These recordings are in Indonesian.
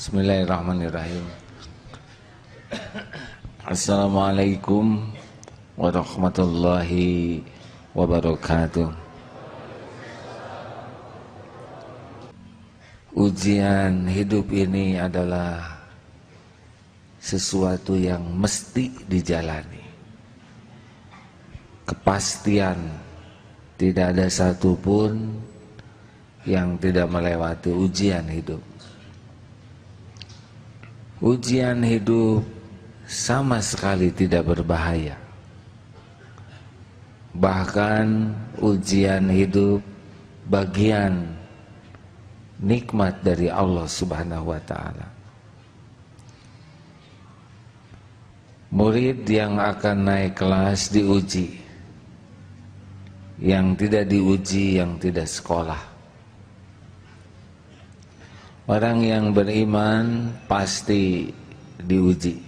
Bismillahirrahmanirrahim. Assalamualaikum warahmatullahi wabarakatuh. Ujian hidup ini adalah sesuatu yang mesti dijalani. Kepastian, tidak ada satupun yang tidak melewati ujian hidup. Ujian hidup sama sekali tidak berbahaya. Bahkan ujian hidup bagian nikmat dari Allah Subhanahu wa ta'ala. Murid yang akan naik kelas diuji, yang tidak diuji yang tidak sekolah. Orang yang beriman pasti diuji.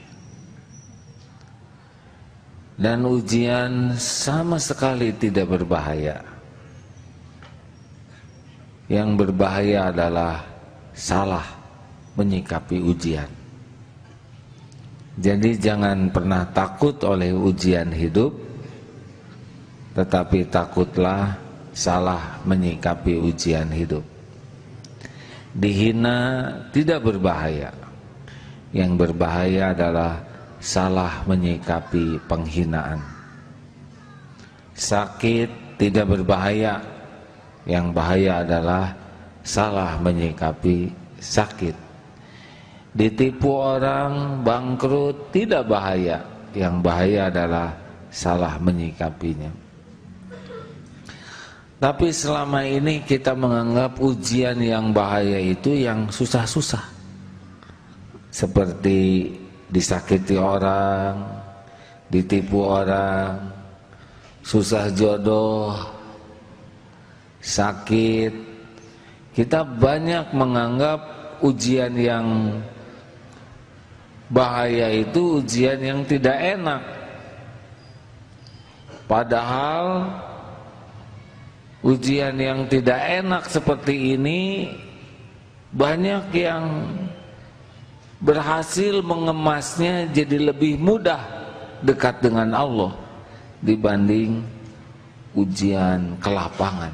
Dan ujian sama sekali tidak berbahaya. Yang berbahaya adalah salah menyikapi ujian. Jadi jangan pernah takut oleh ujian hidup, tetapi takutlah salah menyikapi ujian hidup. Dihina tidak berbahaya. Yang berbahaya adalah salah menyikapi penghinaan. Sakit tidak berbahaya. Yang bahaya adalah salah menyikapi sakit. Ditipu orang, bangkrut tidak bahaya. Yang bahaya adalah salah menyikapinya. Tapi selama ini kita menganggap ujian yang bahaya itu yang susah-susah. Seperti disakiti orang, ditipu orang, susah jodoh, sakit. Kita banyak menganggap ujian yang bahaya itu ujian yang tidak enak. Padahal ujian yang tidak enak seperti ini banyak yang berhasil mengemasnya jadi lebih mudah dekat dengan Allah dibanding ujian kelapangan.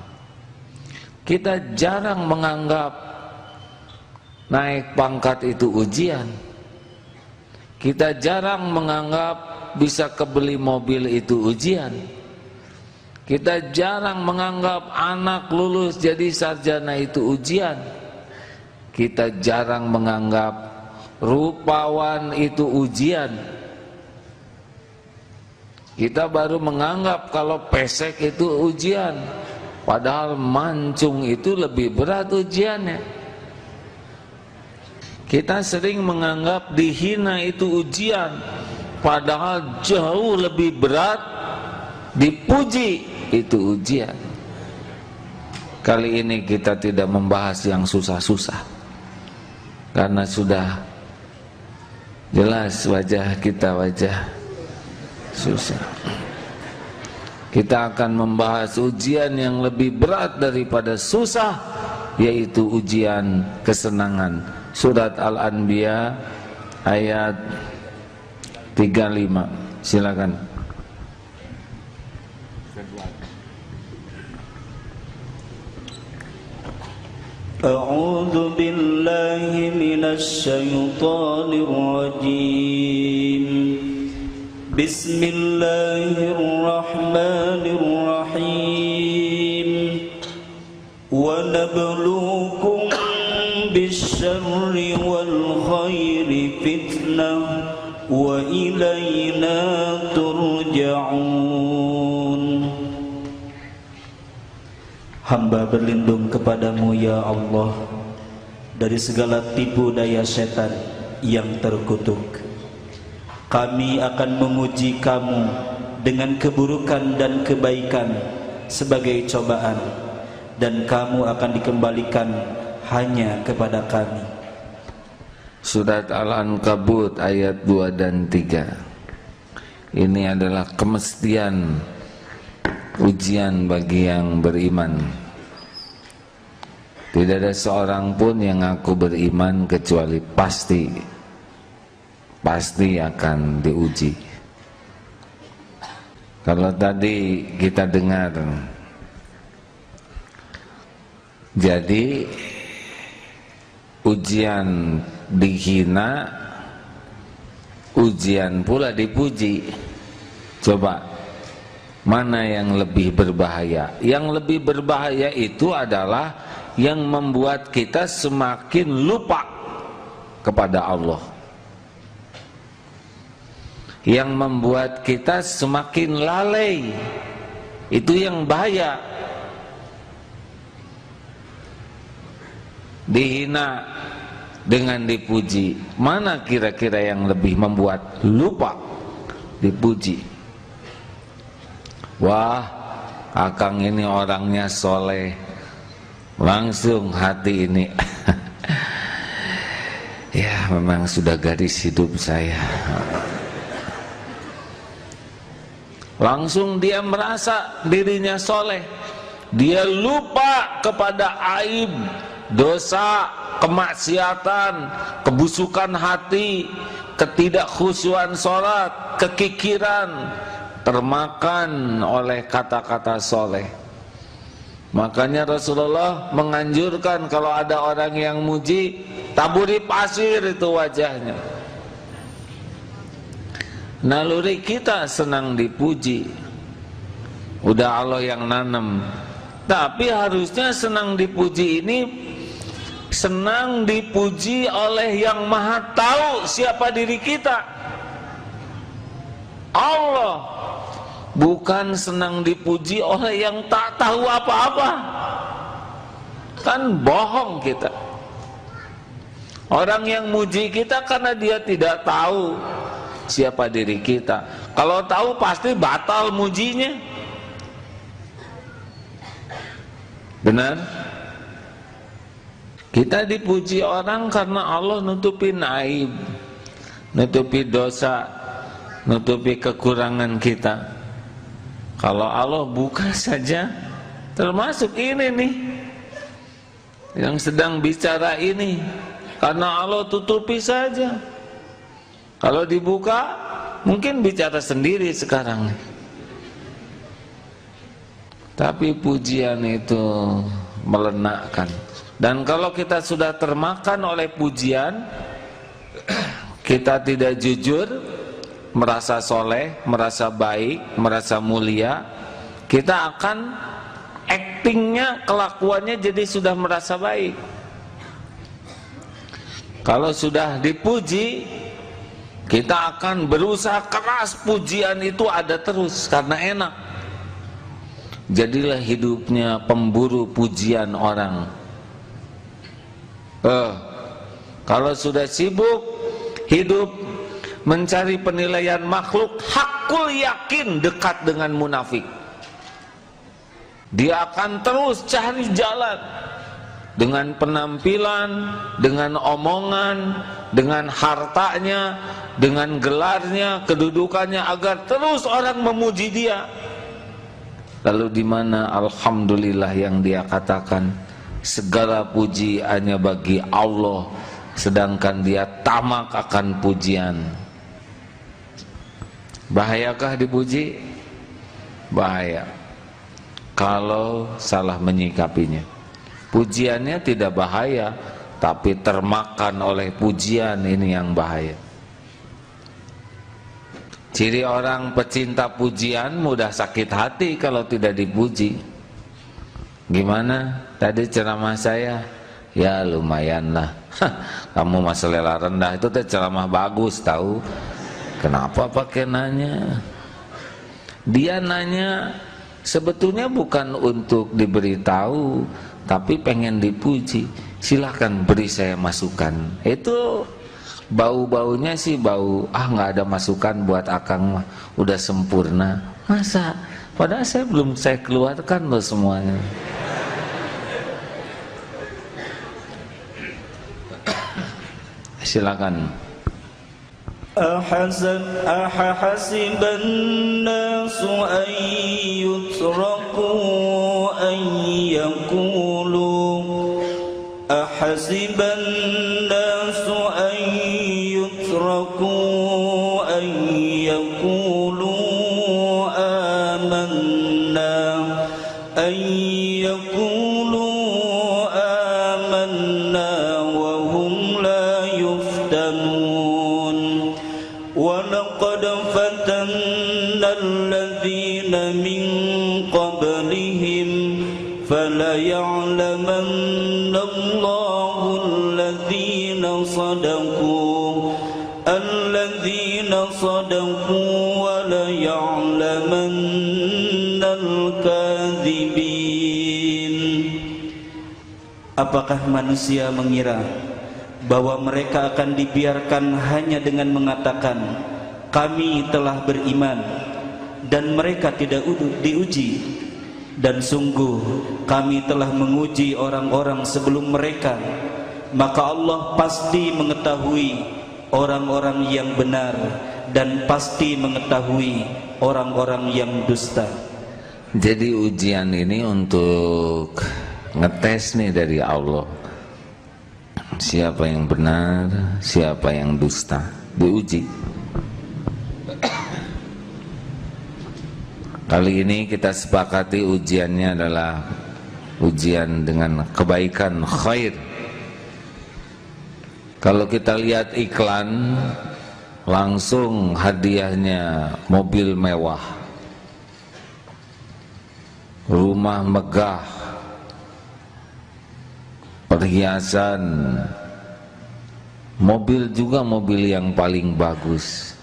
Kita jarang menganggap naik pangkat itu ujian. Kita jarang menganggap bisa kebeli mobil itu ujian. Kita jarang menganggap anak lulus jadi sarjana itu ujian. Kita jarang menganggap rupawan itu ujian. Kita baru menganggap kalau pesek itu ujian. Padahal mancung itu lebih berat ujiannya. Kita sering menganggap dihina itu ujian. Padahal jauh lebih berat dipuji itu ujian. Kali ini kita tidak membahas yang susah-susah, karena sudah jelas wajah kita wajah susah. Kita akan membahas ujian yang lebih berat daripada susah, yaitu ujian kesenangan. Surat Al-Anbiya ayat 35. Silakan. أعوذ بالله من الشيطان الرجيم بسم الله الرحمن الرحيم ونبلوكم بالشر والخير فتنة وإلينا ترجعون. Hamba berlindung kepadamu ya Allah dari segala tipu daya setan yang terkutuk. Kami akan memuji kamu dengan keburukan dan kebaikan sebagai cobaan, dan kamu akan dikembalikan hanya kepada kami. Surat Al-Ankabut ayat 2 dan 3. Ini adalah kemestian ujian bagi yang beriman. Tidak ada seorang pun yang ngaku beriman kecuali pasti akan diuji. Kalau tadi kita dengar, jadi ujian dihina, ujian pula dipuji. Coba mana yang lebih berbahaya? Yang lebih berbahaya itu adalah yang membuat kita semakin lupa kepada Allah, yang membuat kita semakin lalai. Itu yang bahaya. Dihina dengan dipuji, mana kira-kira yang lebih membuat lupa dipuji? Wah, akang ini orangnya soleh, langsung hati ini ya memang sudah garis hidup saya. Langsung dia merasa dirinya soleh, dia lupa kepada aib, dosa, kemaksiatan, kebusukan hati, ketidakkhusyuan sholat, kekikiran, termakan oleh kata-kata soleh. Makanya Rasulullah menganjurkan kalau ada orang yang muji, taburi pasir itu wajahnya. Naluri kita senang dipuji, udah Allah yang nanam. Tapi harusnya senang dipuji ini senang dipuji oleh yang maha tahu siapa diri kita, Allah. Bukan senang dipuji oleh yang tak tahu apa-apa. Kan bohong kita. Orang yang muji kita karena dia tidak tahu siapa diri kita. Kalau tahu pasti batal mujinya. Benar? Kita dipuji orang karena Allah nutupin aib, nutupi dosa, nutupi kekurangan kita. Kalau Allah buka saja, termasuk ini nih yang sedang bicara ini, karena Allah tutupi saja. Kalau dibuka, mungkin bicara sendiri sekarang. Tapi pujian itu melenakkan. Dan kalau kita sudah termakan oleh pujian, kita tidak jujur, merasa soleh, merasa baik, merasa mulia, kita akan aktingnya, kelakuannya jadi sudah merasa baik. Kalau sudah dipuji, kita akan berusaha keras pujian itu ada terus karena enak. Jadilah hidupnya pemburu pujian orang. Kalau sudah sibuk hidup mencari penilaian makhluk, hakul yakin dekat dengan munafik. Dia akan terus cari jalan dengan penampilan, dengan omongan, dengan hartanya, dengan gelarnya, kedudukannya, agar terus orang memuji dia. Lalu di mana alhamdulillah yang dia katakan? Segala puji hanya bagi Allah, sedangkan dia tamak akan pujian. Bahayakah dipuji? Bahaya kalau salah menyikapinya. Pujiannya tidak bahaya, tapi termakan oleh pujian, ini yang bahaya. Ciri orang pecinta pujian mudah sakit hati kalau tidak dipuji. Gimana tadi ceramah saya? Ya lumayan lah. Kamu mah selera rendah, itu teh ceramah bagus tahu. Kenapa pakai nanya? Dia nanya sebetulnya bukan untuk diberitahu, tapi pengen dipuji. Silahkan beri saya masukan. Itu bau-baunya sih bau, nggak ada masukan buat akang mah, udah sempurna. Masa? Padahal saya keluarkan loh semuanya. Silakan. Ahasiban nasu an yutraku an yaqulu الناس أن يتركوا أن يقولوا آمنا وهم لا يفتنون ولقد فتنا الذين من قبلهم فليعلمن الله الذين صدقوا وليعلمن الكاذبين. Apakah manusia mengira bahwa mereka akan dibiarkan hanya dengan mengatakan kami telah beriman dan mereka tidak diuji? Dan sungguh kami telah menguji orang-orang sebelum mereka, maka Allah pasti mengetahui orang-orang yang benar dan pasti mengetahui orang-orang yang dusta. Jadi ujian ini untuk ngetes nih dari Allah, siapa yang benar, siapa yang dusta, diuji. Kali ini kita sepakati ujiannya adalah ujian dengan kebaikan, khair. Kalau kita lihat iklan, langsung hadiahnya mobil mewah, rumah megah, perhiasan, mobil juga mobil yang paling bagus.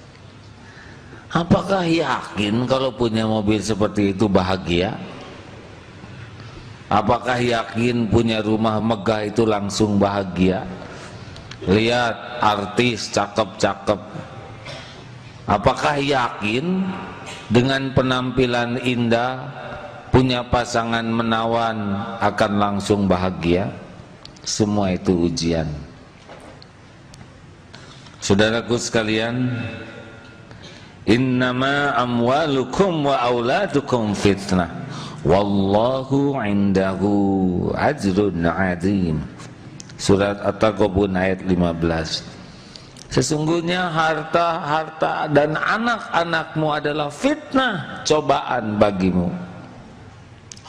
Apakah yakin kalau punya mobil seperti itu bahagia? Apakah yakin punya rumah megah itu langsung bahagia? Lihat artis cakep-cakep. Apakah yakin dengan penampilan indah, punya pasangan menawan akan langsung bahagia? Semua itu ujian. Saudaraku sekalian, innama amwalukum wa auladukum fitnah wallahu indahu ajrun azim. Surat At-Taghabun ayat 15. Sesungguhnya harta dan anak-anakmu adalah fitnah, cobaan bagimu.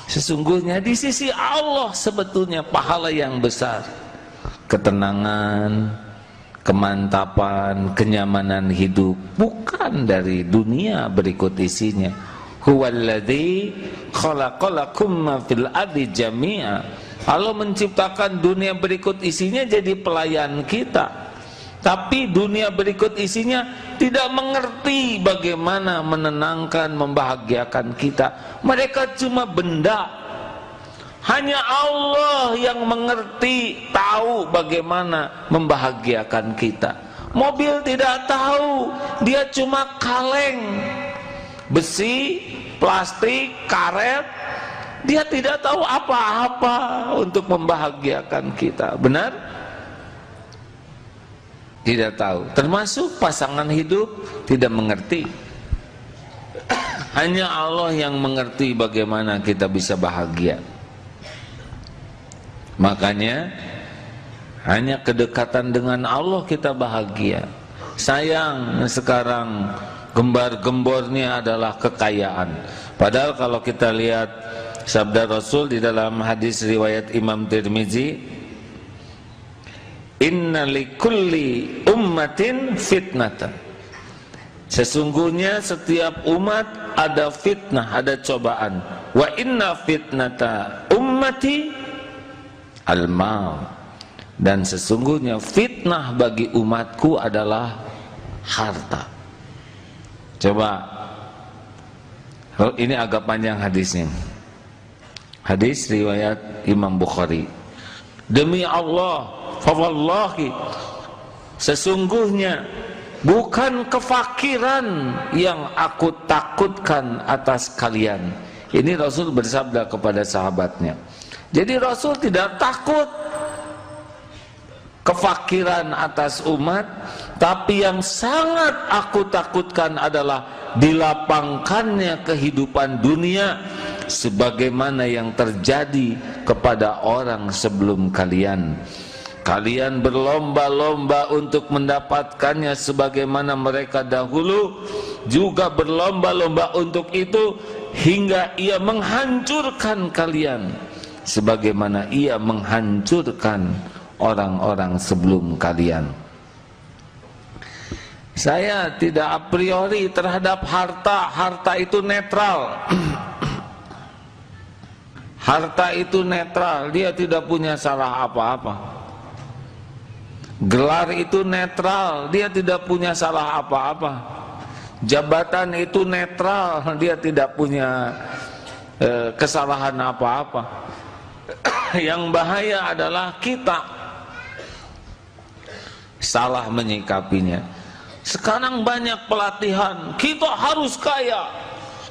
Sesungguhnya di sisi Allah sebetulnya pahala yang besar, ketenangan, kemantapan, kenyamanan hidup bukan dari dunia berikut isinya. Huwallazi khalaqalakum ma fil ardi jami'a. Allah menciptakan dunia berikut isinya jadi pelayan kita, tapi dunia berikut isinya tidak mengerti bagaimana menenangkan, membahagiakan kita. Mereka cuma benda. Hanya Allah yang mengerti, tahu bagaimana membahagiakan kita. Mobil tidak tahu, dia cuma kaleng, besi, plastik, karet. Dia tidak tahu apa-apa untuk membahagiakan kita. Benar? Tidak tahu. Termasuk pasangan hidup tidak mengerti. Hanya Allah yang mengerti bagaimana kita bisa bahagia. Makanya hanya kedekatan dengan Allah kita bahagia. Sayang sekarang gembar-gembornya adalah kekayaan. Padahal kalau kita lihat sabda Rasul di dalam hadis riwayat Imam Tirmizi, inna likulli ummatin fitnatan. Sesungguhnya setiap umat ada fitnah, ada cobaan. Wa inna fitnata ummati al-mal. Dan sesungguhnya fitnah bagi umatku adalah harta. Coba, ini agak panjang hadisnya. Hadis riwayat Imam Bukhari. Demi Allah, fawallahi, sesungguhnya bukan kefakiran yang aku takutkan atas kalian. Ini Rasul bersabda kepada sahabatnya. Jadi Rasul tidak takut kefakiran atas umat, tapi yang sangat aku takutkan adalah dilapangkannya kehidupan dunia sebagaimana yang terjadi kepada orang sebelum kalian. Kalian berlomba-lomba untuk mendapatkannya sebagaimana mereka dahulu juga berlomba-lomba untuk itu, hingga ia menghancurkan kalian sebagaimana ia menghancurkan orang-orang sebelum kalian. Saya tidak a priori terhadap harta. Harta itu netral. Harta itu netral, dia tidak punya salah apa-apa. Gelar itu netral, dia tidak punya salah apa-apa. Jabatan itu netral, dia tidak punya kesalahan apa-apa. Yang bahaya adalah kita salah menyikapinya. Sekarang banyak pelatihan, kita harus kaya.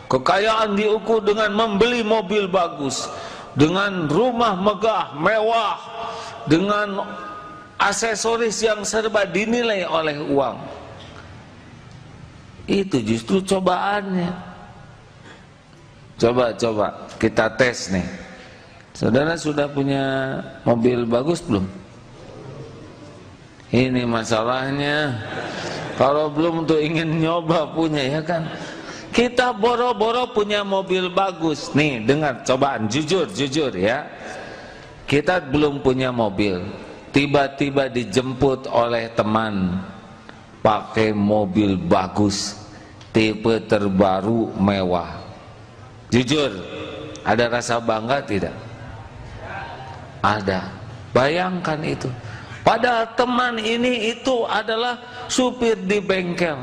Kekayaan diukur dengan membeli mobil bagus, dengan rumah megah, mewah, dengan aksesoris yang serba dinilai oleh uang. Itu justru cobaannya. Coba kita tes nih. Saudara sudah punya mobil bagus belum? Ini masalahnya. Kalau belum tuh ingin nyoba punya, ya kan? Kita boro-boro punya mobil bagus. Nih, dengar cobaan, jujur ya. Kita belum punya mobil, tiba-tiba dijemput oleh teman pakai mobil bagus, tipe terbaru, mewah. Jujur, ada rasa bangga tidak? Ada. Bayangkan itu. Padahal teman ini itu adalah supir di bengkel.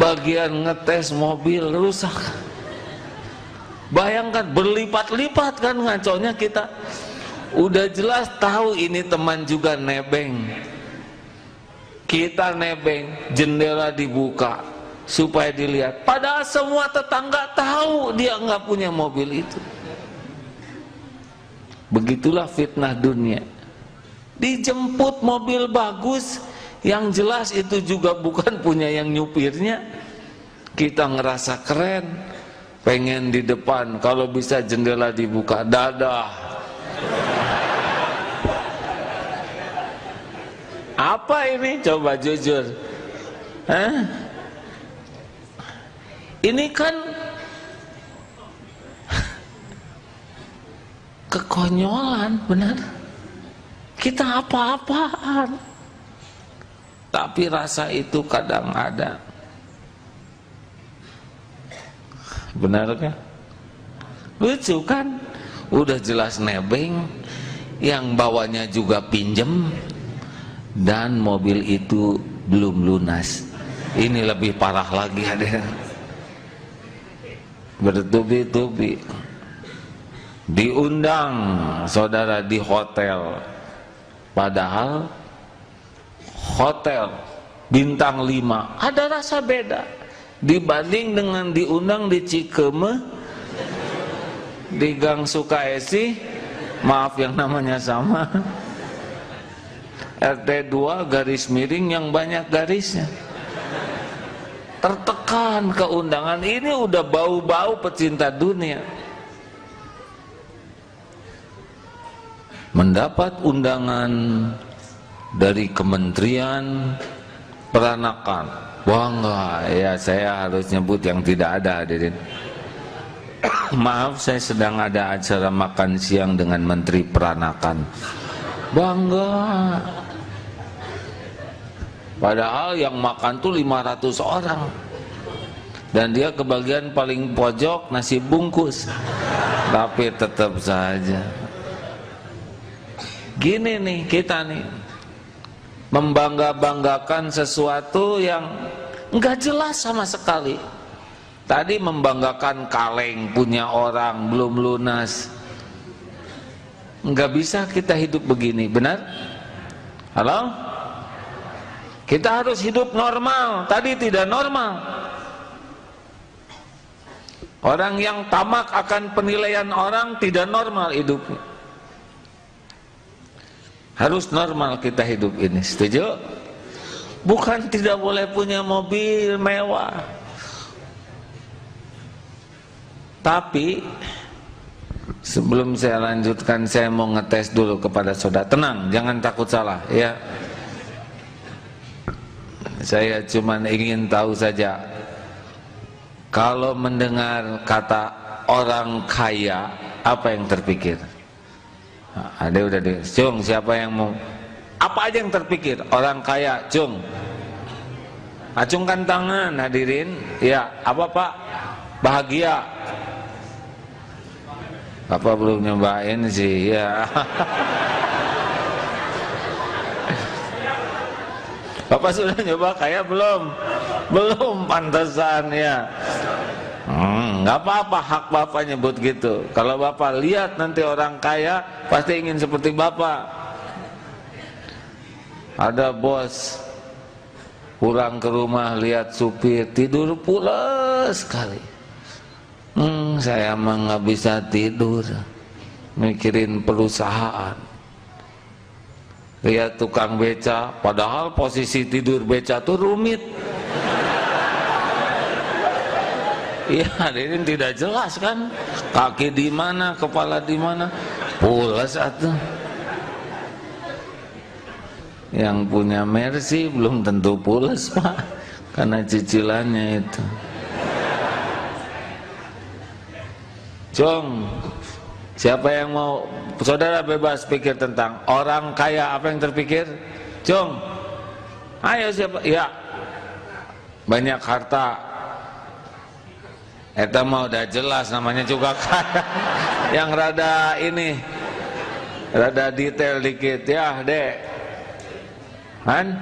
Bagian ngetes mobil rusak. Bayangkan berlipat-lipat kan ngaconya kita. Udah jelas tahu ini teman juga nebeng. Kita nebeng, jendela dibuka supaya dilihat. Padahal semua tetangga tahu dia nggak punya mobil itu. Begitulah fitnah dunia. Dijemput mobil bagus, yang jelas itu juga bukan punya yang nyupirnya. Kita ngerasa keren, pengen di depan, kalau bisa jendela dibuka, dadah. Apa ini? Coba jujur. Ini kan kekonyolan, benar. Kita apa-apaan, tapi rasa itu kadang ada. Benar kan? Lucu kan? Udah jelas nebeng, yang bawanya juga pinjem, dan mobil itu belum lunas. Ini lebih parah lagi, ada bertubi-tubi. Diundang saudara di hotel, padahal hotel bintang 5 ada rasa beda dibanding dengan diundang di Cikeme, di Gang Sukaesi, maaf yang namanya sama, RT 2 garis miring yang banyak garisnya. Tertekan keundangan ini, udah bau-bau pecinta dunia. Mendapat undangan dari Kementerian Peranakan, bangga. Ya, saya harus nyebut yang tidak ada, hadirin. Maaf, saya sedang ada acara makan siang dengan Menteri Peranakan. Bangga. Padahal yang makan tuh 500 orang. Dan dia kebagian paling pojok, nasi bungkus. Tapi tetap saja. Gini nih kita nih, membangga-banggakan sesuatu yang enggak jelas sama sekali. Tadi membanggakan kaleng punya orang belum lunas. Enggak bisa kita hidup begini, benar? Halo? Kita harus hidup normal. Tadi tidak normal. Orang yang tamak akan penilaian orang tidak normal hidupnya. Harus normal kita hidup ini, setuju? Bukan tidak boleh punya mobil mewah, tapi Sebelum saya lanjutkan, saya mau ngetes dulu kepada saudara. Tenang, jangan takut salah ya. Saya cuma ingin tahu saja, kalau mendengar kata orang kaya, apa yang terpikir? Ada udah deh. Cung, siapa yang mau? Apa aja yang terpikir? Orang kaya, cung. Acungkan tangan hadirin. Ya, apa Pak? Bahagia. Bapak belum nyobain sih ya. Bapak sudah nyoba kaya belum? Belum, pantesan ya. Nggak apa-apa, hak Bapak nyebut gitu. Kalau Bapak lihat nanti orang kaya, pasti ingin seperti Bapak. Ada bos pulang ke rumah lihat supir tidur pulas sekali. Saya mah nggak bisa tidur, mikirin perusahaan. Lihat tukang beca, padahal posisi tidur beca tuh rumit. Iya, ini tidak jelas kan? Kaki di mana, kepala di mana? Pulas atuh. Yang punya Mercy belum tentu pulas Pak, karena cicilannya itu. Cung, siapa yang mau? Saudara bebas pikir tentang orang kaya, apa yang terpikir? Cung, ayo siapa? Ya, banyak harta. Eta mah udah jelas namanya juga kaya. Yang rada ini, rada detail dikit ya, Dek. Kan?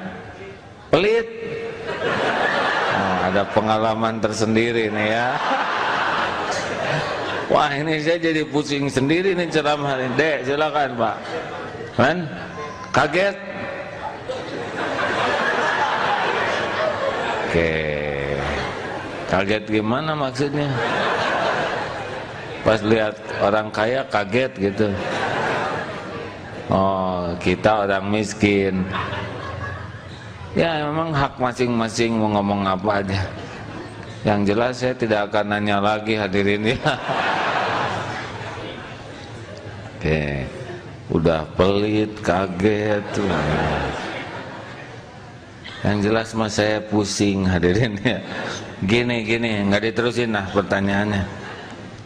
Pelit. Oh, ada pengalaman tersendiri nih ya. Wah, ini saya jadi pusing sendiri nih ceramah ini. Dek, silakan Pak. Kan? Kaget? Oke. Kaget gimana maksudnya? Pas lihat orang kaya kaget gitu. Oh, kita orang miskin. Ya, memang hak masing-masing mau ngomong apa aja. Yang jelas saya tidak akan nanya lagi hadirin ya. Oke, udah pelit, kaget tuh. Yang jelas mas saya pusing hadirin ya. Gini, nggak diterusin lah pertanyaannya.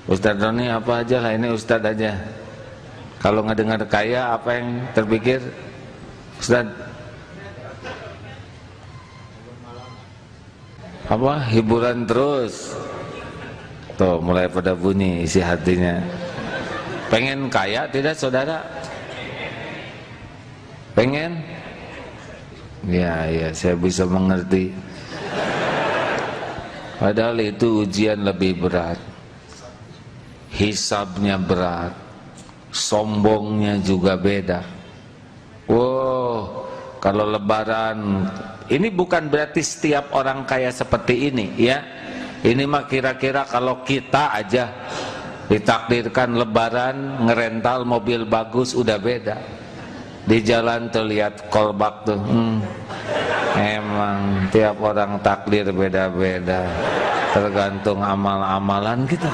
Ustadz Roni apa aja lah, ini Ustadz aja. Kalau nggak dengar kaya, apa yang terpikir? Ustadz? Apa? Hiburan terus. Tuh, mulai pada bunyi isi hatinya. Pengen kaya tidak saudara? Pengen? Ya, saya bisa mengerti. Padahal itu ujian lebih berat. Hisabnya berat. Sombongnya juga beda. Wow, kalau lebaran, ini bukan berarti setiap orang kaya seperti ini ya. Ini mah kira-kira kalau kita aja ditakdirkan lebaran ngerental mobil bagus udah beda. Di jalan terlihat kolbak tuh. Emang tiap orang takdir beda-beda, tergantung amal-amalan kita.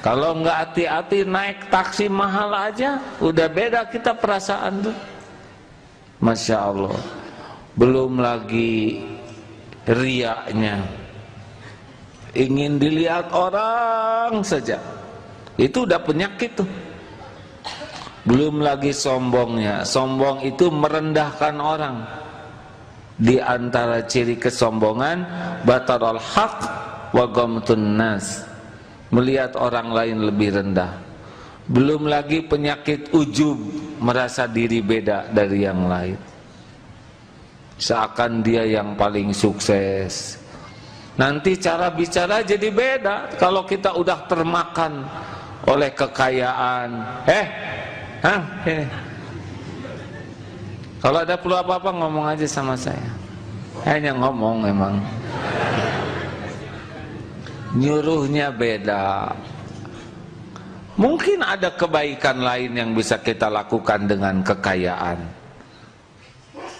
Kalau nggak hati-hati naik taksi mahal aja udah beda kita perasaan tuh. Masya Allah. Belum lagi riaknya, ingin dilihat orang saja, itu udah penyakit tuh. Belum lagi sombongnya. Sombong itu merendahkan orang. Di antara ciri kesombongan, batarul haq wa ghamtun nas, melihat orang lain lebih rendah. Belum lagi penyakit ujub, merasa diri beda dari yang lain, seakan dia yang paling sukses. Nanti cara bicara jadi beda kalau kita udah termakan oleh kekayaan. Kalau ada perlu apa-apa ngomong aja sama saya. Hanya ngomong emang. Nyuruhnya beda. Mungkin ada kebaikan lain yang bisa kita lakukan dengan kekayaan.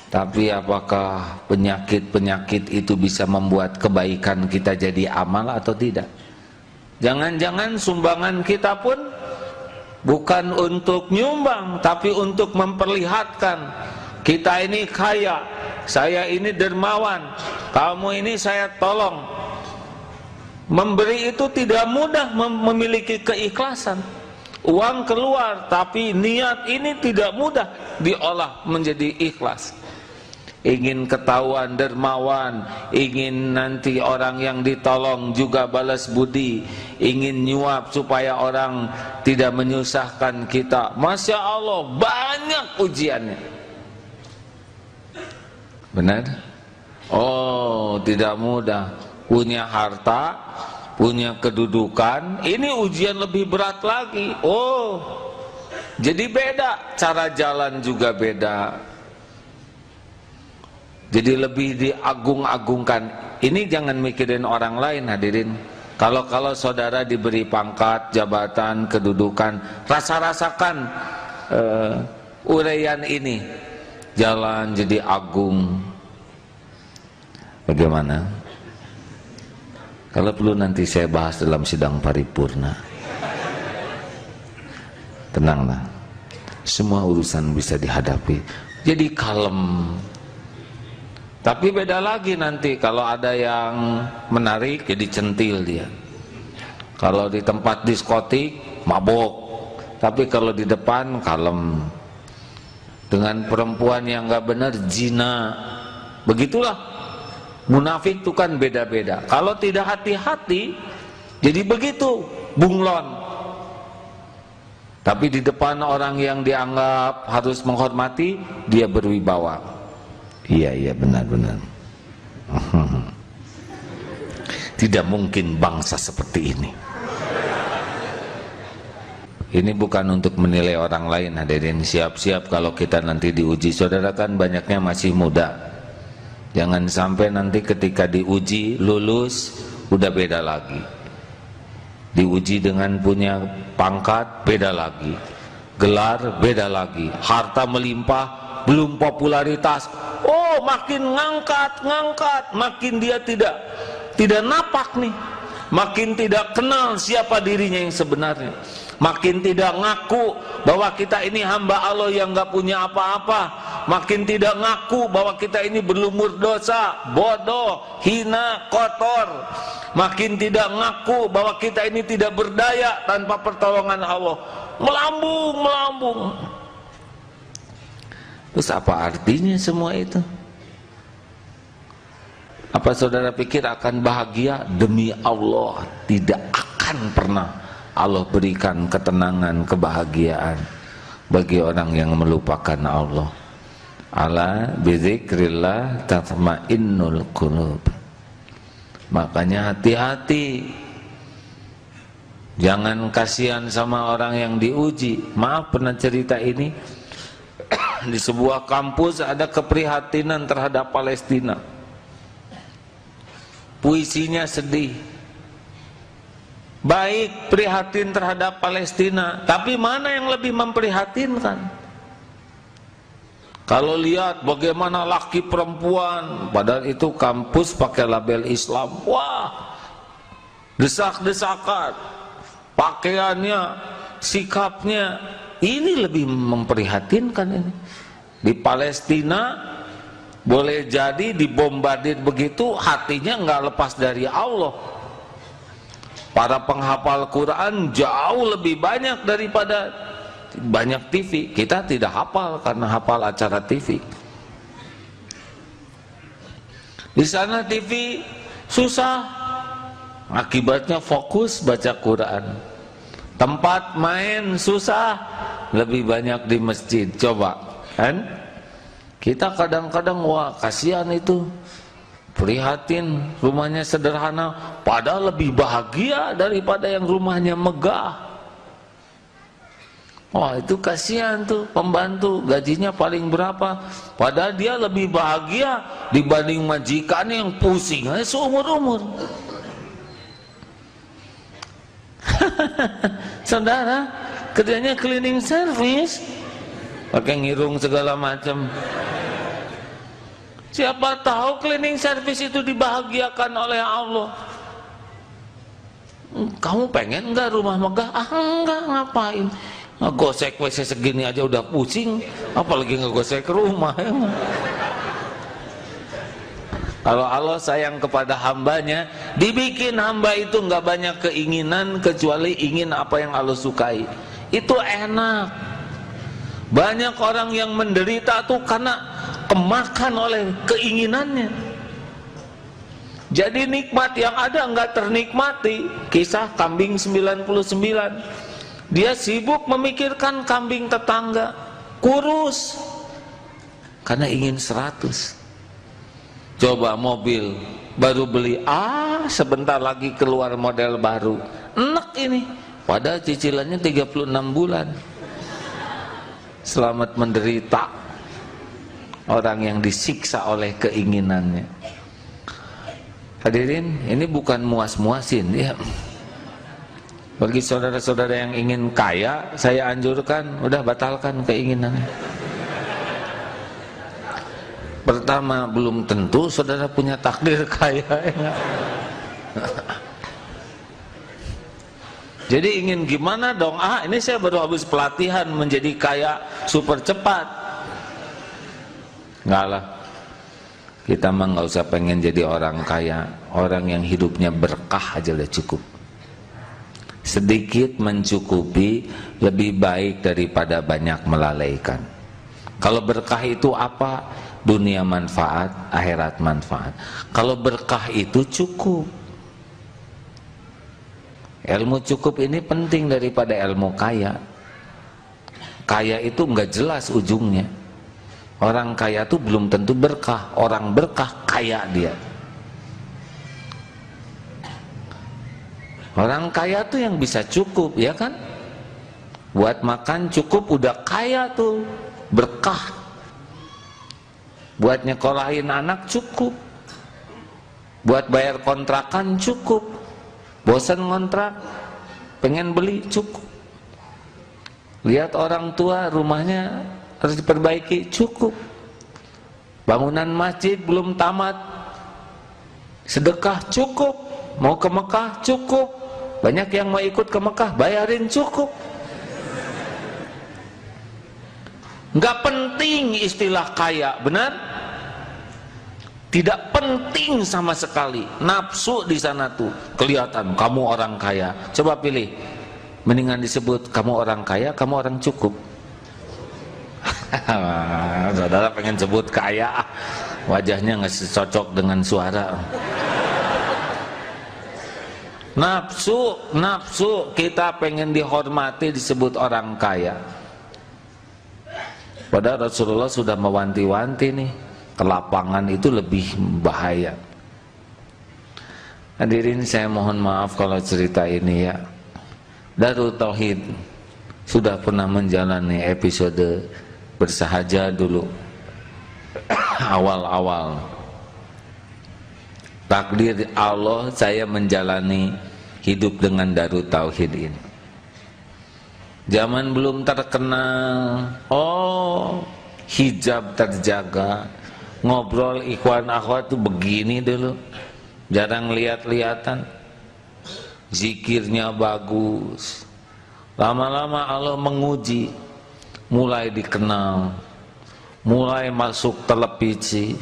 Tapi apakah penyakit-penyakit itu bisa membuat kebaikan kita jadi amal atau tidak? Jangan-jangan sumbangan kita pun bukan untuk nyumbang, tapi untuk memperlihatkan kita ini kaya, saya ini dermawan, kamu ini saya tolong. Memberi itu tidak mudah, memiliki keikhlasan. Uang keluar, tapi niat ini tidak mudah diolah menjadi ikhlas. Ingin ketahuan dermawan, ingin nanti orang yang ditolong juga balas budi, ingin nyuap supaya orang tidak menyusahkan kita. Masya Allah, banyak ujiannya. Benar? Oh, tidak mudah. Punya harta, punya kedudukan, ini ujian lebih berat lagi. Oh, jadi beda, cara jalan juga beda. Jadi lebih diagung-agungkan. Ini jangan mikirin orang lain, hadirin. Kalau saudara diberi pangkat, jabatan, kedudukan, rasakan uraian ini, jalan jadi agung. Bagaimana? Kalau perlu nanti saya bahas dalam sidang paripurna. Tenanglah, semua urusan bisa dihadapi. Jadi kalem. Tapi beda lagi nanti kalau ada yang menarik jadi centil dia. Kalau di tempat diskotik mabok, tapi kalau di depan kalem. Dengan perempuan yang gak benar zina. Begitulah. Munafik itu kan beda-beda. Kalau tidak hati-hati, jadi begitu, bunglon. Tapi di depan orang yang dianggap harus menghormati, dia berwibawa. Iya, benar-benar. Tidak mungkin bangsa seperti ini. Ini bukan untuk menilai orang lain, hadirin. Siap-siap kalau kita nanti diuji. Saudara kan banyaknya masih muda. Jangan sampai nanti ketika diuji lulus udah beda lagi. Diuji dengan punya pangkat beda lagi, gelar beda lagi, harta melimpah, belum popularitas. Oh, makin ngangkat, makin dia tidak napak nih. Makin tidak kenal siapa dirinya yang sebenarnya. Makin tidak ngaku bahwa kita ini hamba Allah yang gak punya apa-apa. Makin tidak ngaku bahwa kita ini berlumur dosa, bodoh, hina, kotor. Makin tidak ngaku bahwa kita ini tidak berdaya tanpa pertolongan Allah. Melambung. Terus apa artinya semua itu? Apa saudara pikir akan bahagia? Demi Allah, tidak akan pernah Allah berikan ketenangan, kebahagiaan bagi orang yang melupakan Allah. Ala bizikrillah tatma'innul qulub. Makanya hati-hati, jangan kasihan sama orang yang diuji. Maaf, pernah cerita ini. Di sebuah kampus ada keprihatinan terhadap Palestina. Puisinya sedih. Baik, prihatin terhadap Palestina, tapi mana yang lebih memprihatinkan? Kalau lihat bagaimana laki perempuan, padahal itu kampus pakai label Islam, wah, desak-desakan, pakaiannya, sikapnya, ini lebih memprihatinkan ini. Di Palestina boleh jadi dibombardir begitu, hatinya nggak lepas dari Allah. Para penghafal Quran jauh lebih banyak daripada banyak TV. Kita tidak hafal karena hafal acara TV. Di sana TV susah, akibatnya fokus baca Quran. Tempat main susah, lebih banyak di masjid. Coba, kan? Kita kadang-kadang wah kasihan itu, prihatin, rumahnya sederhana, padahal lebih bahagia daripada yang rumahnya megah. Wah itu kasihan tuh pembantu, gajinya paling berapa, padahal dia lebih bahagia dibanding majikannya yang pusing seumur-umur. Saudara kerjanya cleaning service, pakai ngirung segala macam. Siapa tahu cleaning service itu dibahagiakan oleh Allah. Kamu pengen nggak rumah megah? Ah enggak, ngapain? Ngegosek WC segini aja udah pusing, apalagi ngegosek rumah. Ya. Kalau Allah sayang kepada hambanya, dibikin hamba itu nggak banyak keinginan kecuali ingin apa yang Allah sukai. Itu enak. Banyak orang yang menderita tuh karena kemakan oleh keinginannya. Jadi nikmat yang ada nggak ternikmati. Kisah kambing 99. Dia sibuk memikirkan kambing tetangga, kurus karena ingin 100. Coba mobil baru beli, sebentar lagi keluar model baru, enak ini, padahal cicilannya 36 bulan. Selamat menderita orang yang disiksa oleh keinginannya. Hadirin, ini bukan muas-muasin ya. Bagi saudara-saudara yang ingin kaya, saya anjurkan udah batalkan keinginannya. Pertama, belum tentu saudara punya takdir kaya ya. Jadi ingin gimana dong? Ini saya baru habis pelatihan menjadi kaya super cepat. Enggak lah. Kita mah nggak usah pengen jadi orang kaya. Orang yang hidupnya berkah aja udah cukup. Sedikit mencukupi lebih baik daripada banyak melalaikan. Kalau berkah itu apa? Dunia manfaat, akhirat manfaat. Kalau berkah itu cukup. Ilmu cukup ini penting daripada ilmu kaya. Kaya itu nggak jelas ujungnya. Orang kaya itu belum tentu berkah. Orang berkah kaya dia. Orang kaya tuh yang bisa cukup, ya kan? Buat makan cukup udah kaya tuh, berkah. Buat nyekolahin anak cukup. Buat bayar kontrakan cukup. Bosan ngontrak, pengen beli cukup. Lihat orang tua rumahnya harus diperbaiki cukup. Bangunan masjid belum tamat, sedekah cukup. Mau ke Mekah cukup. Banyak yang mau ikut ke Mekah, bayarin cukup. Nggak penting istilah kaya, benar? Tidak penting sama sekali. Nafsu di sana tuh kelihatan. Kamu orang kaya. Coba pilih. Mendingan disebut kamu orang kaya, kamu orang cukup. Saudara pengen sebut kaya, wajahnya nggak cocok dengan suara. Nafsu kita pengen dihormati disebut orang kaya. Padahal Rasulullah sudah mewanti-wanti nih, kelapangan itu lebih bahaya. Hadirin, saya mohon maaf kalau cerita ini ya. Darut Tauhid sudah pernah menjalani episode bersahaja dulu. Awal-awal takdir Allah saya menjalani hidup dengan Darut Tauhid ini. Zaman belum terkenal, hijab terjaga, ngobrol ikhwan akhwat tuh begini dulu, jarang lihat-lihatan, zikirnya bagus. Lama-lama Allah menguji, mulai dikenal, mulai masuk televisi,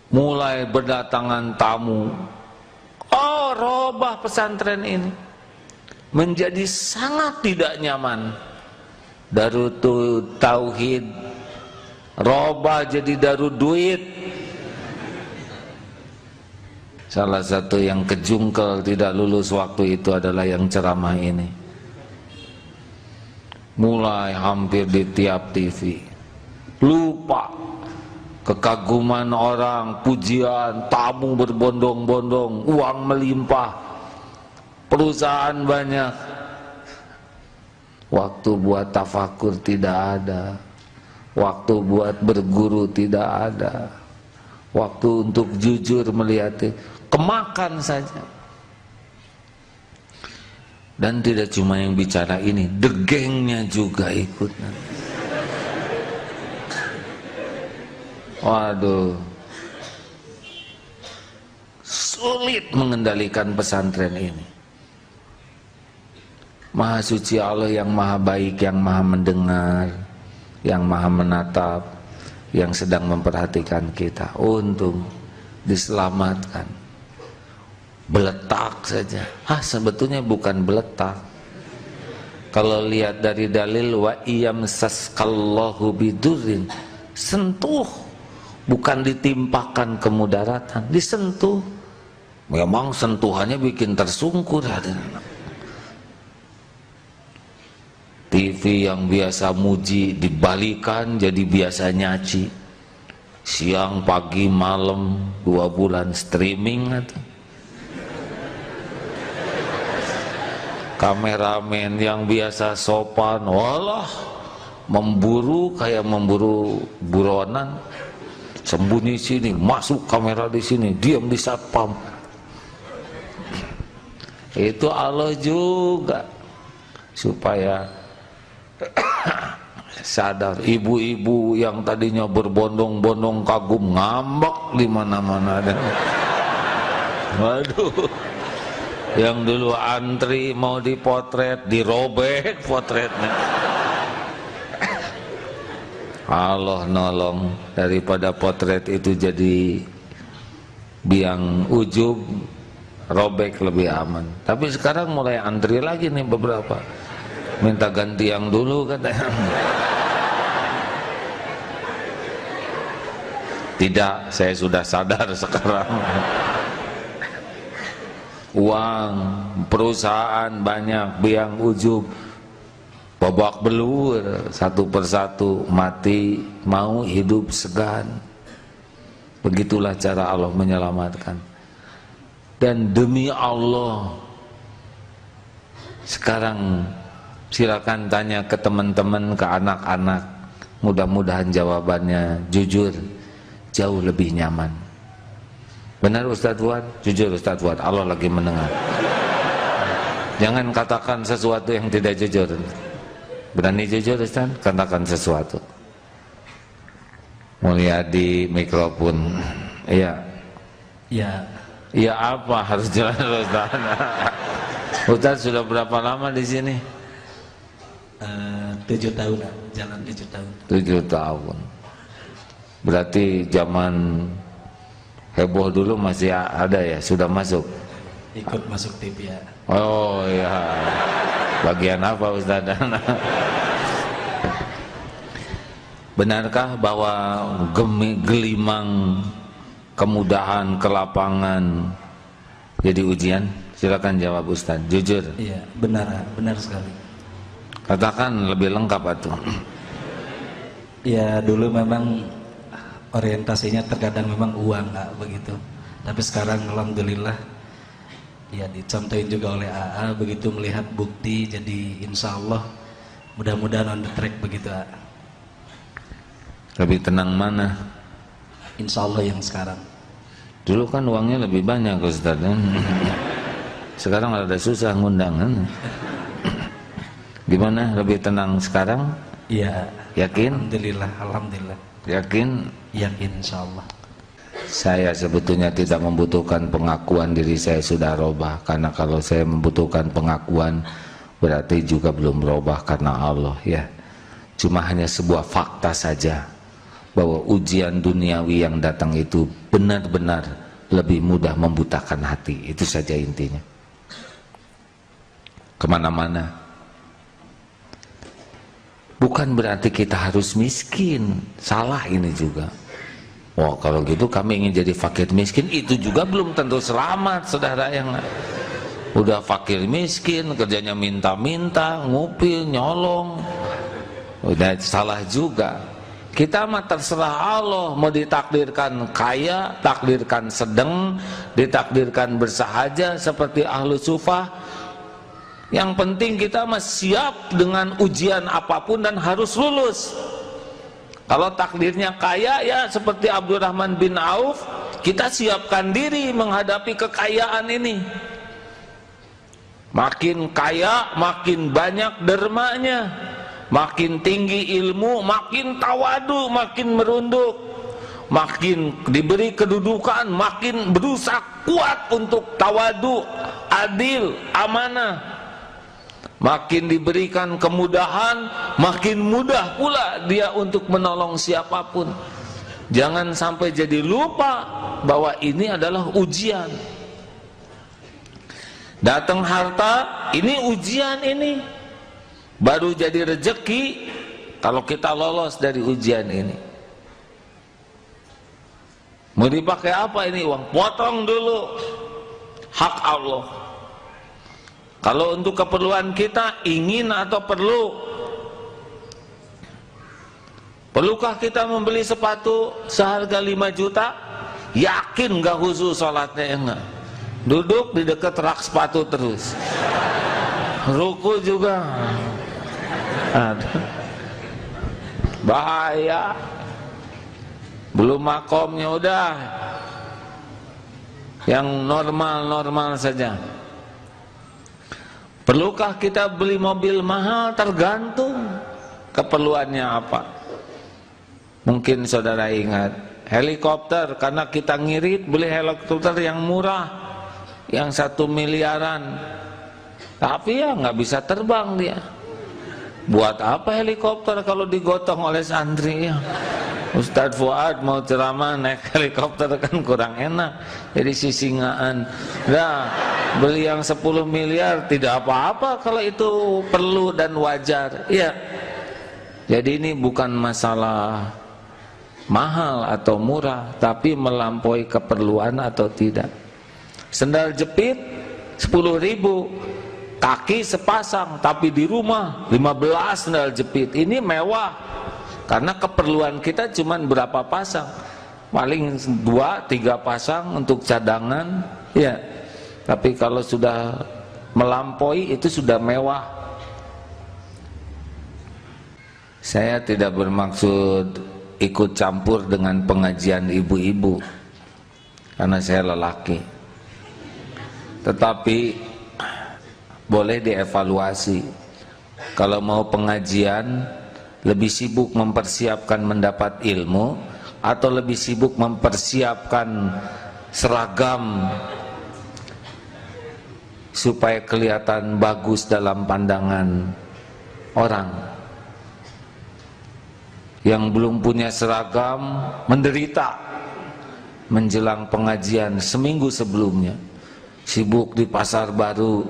mulai berdatangan tamu. Robah pesantren ini menjadi sangat tidak nyaman. Darut Tauhid robah jadi darut duit. Salah satu yang kejungkel tidak lulus waktu itu adalah yang ceramah ini. Mulai hampir di tiap TV. Lupa kekaguman orang, pujian, tamu berbondong-bondong, uang melimpah, perusahaan banyak. Waktu buat tafakur tidak ada, waktu buat berguru tidak ada, waktu untuk jujur melihat, kemakan saja. Dan tidak cuma yang bicara ini, degengnya juga ikut. Waduh, sulit mengendalikan pesantren ini. Maha suci Allah yang maha baik, yang maha mendengar, yang maha menatap, yang sedang memperhatikan kita. Untung diselamatkan. Beletak saja. Sebetulnya bukan beletak. Kalau lihat dari dalil wa iyamsaskallahu bidurrin, sentuh, bukan ditimpakan kemudaratan, disentuh. Memang sentuhannya bikin tersungkur hadirin. TV yang biasa muji dibalikan jadi biasa nyaci. Siang, pagi, malam, 2 bulan streaming atau. Kameramen yang biasa sopan, walah memburu kayak memburu buronan. Sembunyi sini, masuk kamera di sini, diam di satpam. Itu Allah juga supaya sadar. Ibu-ibu yang tadinya berbondong-bondong kagum ngambek di mana-mana. Waduh, yang dulu antri mau dipotret dirobek potretnya. Allah nolong, daripada potret itu jadi biang ujub, robek lebih aman. Tapi sekarang mulai antri lagi nih beberapa, minta ganti yang dulu katanya. Tidak, saya sudah sadar sekarang. Uang, perusahaan banyak, biang ujub, babak belur, satu persatu mati, mau hidup segan. Begitulah cara Allah menyelamatkan. Dan demi Allah, sekarang silakan tanya ke teman-teman, ke anak-anak, mudah-mudahan jawabannya jujur, jauh lebih nyaman. Benar Ustadz Fuad? Jujur Ustadz Fuad, Allah lagi mendengar. Jangan katakan sesuatu yang tidak jujur. Berani jujur Ustadz? Katakan sesuatu. Mulia di mikrofon. Iya. Ya. Iya apa? Harus jelas Ustadz. Ustadz sudah berapa lama di sini? 7 tahun, jalan 7 tahun. 7 tahun. Berarti zaman heboh dulu masih ada ya, sudah masuk? Ikut masuk TV ya. Oh iya. Bagian apa Ustaz? Benarkah bahwa gelimang kemudahan, kelapangan jadi ujian? Silakan jawab Ustaz, jujur. Iya, benar sekali. Katakan lebih lengkap atuh. Ya dulu memang orientasinya terkadang memang uang, nggak begitu. Tapi sekarang alhamdulillah ya dicontohin juga oleh AA, begitu melihat bukti, jadi insya Allah mudah-mudahan on the track begitu AA. Lebih tenang mana? Insya Allah yang sekarang. Dulu kan uangnya lebih banyak Ustaz. Sekarang ada susah ngundangan. Gimana, lebih tenang sekarang? Iya. Yakin? Alhamdulillah. Yakin? Yakin insya Allah. Saya sebetulnya tidak membutuhkan pengakuan diri saya sudah robah, karena kalau saya membutuhkan pengakuan berarti juga belum robah karena Allah ya. Cuma hanya sebuah fakta saja bahwa ujian duniawi yang datang itu benar-benar lebih mudah membutakan hati. Itu saja intinya. Kemana-mana. Bukan berarti kita harus miskin. Salah ini juga. Wah kalau gitu kami ingin jadi fakir miskin, itu juga belum tentu selamat saudara. Yang udah fakir miskin kerjanya minta-minta, ngupil, nyolong, udah salah juga. Kita mah terserah Allah, mau ditakdirkan kaya, takdirkan sedang, ditakdirkan bersahaja seperti ahlu sufah. Yang penting kita mah siap dengan ujian apapun dan harus lulus. Kalau takdirnya kaya ya seperti Abdurrahman bin Auf, kita siapkan diri menghadapi kekayaan ini. Makin kaya, makin banyak dermanya, makin tinggi ilmu, makin tawadu, makin merunduk. makin diberi kedudukan, makin berusaha kuat untuk tawadu, adil, amanah. Makin diberikan kemudahan, makin mudah pula dia untuk menolong siapapun. Jangan sampai jadi lupa bahwa ini adalah ujian. Datang harta, ini ujian ini. Baru jadi rezeki kalau kita lolos dari ujian ini. Mau dipakai apa ini uang? Potong dulu. Hak Allah. Kalau untuk keperluan kita, ingin atau perlu? Perlukah kita membeli sepatu seharga 5 juta? Yakin gak khusus sholatnya? Enggak. Duduk di dekat rak sepatu terus. Ruku juga. Aduh. Bahaya. Belum makomnya udah. Yang normal-normal saja. Perlukah kita beli mobil mahal? Tergantung keperluannya apa. Mungkin saudara ingat helikopter, karena kita ngirit beli helikopter yang murah, yang 1 miliaran, tapi ya nggak bisa terbang dia. Buat apa helikopter kalau digotong oleh santri ya? Ustadz Fuad mau ceramah naik helikopter kan kurang enak, jadi sisingaan. Nah, beli yang 10 miliar tidak apa-apa kalau itu perlu dan wajar. Ya, jadi ini bukan masalah mahal atau murah, tapi melampaui keperluan atau tidak. Sendal jepit 10.000, kaki sepasang, tapi di rumah 15 sendal jepit. Ini mewah, karena keperluan kita cuman berapa pasang, paling 2-3 pasang untuk cadangan, ya. Tapi kalau sudah melampaui itu sudah mewah. Saya tidak bermaksud ikut campur dengan pengajian ibu-ibu karena saya lelaki, tetapi boleh dievaluasi. Kalau mau pengajian, lebih sibuk mempersiapkan mendapat ilmu atau lebih sibuk mempersiapkan seragam supaya kelihatan bagus dalam pandangan orang? Yang belum punya seragam menderita menjelang pengajian seminggu sebelumnya, sibuk di pasar baru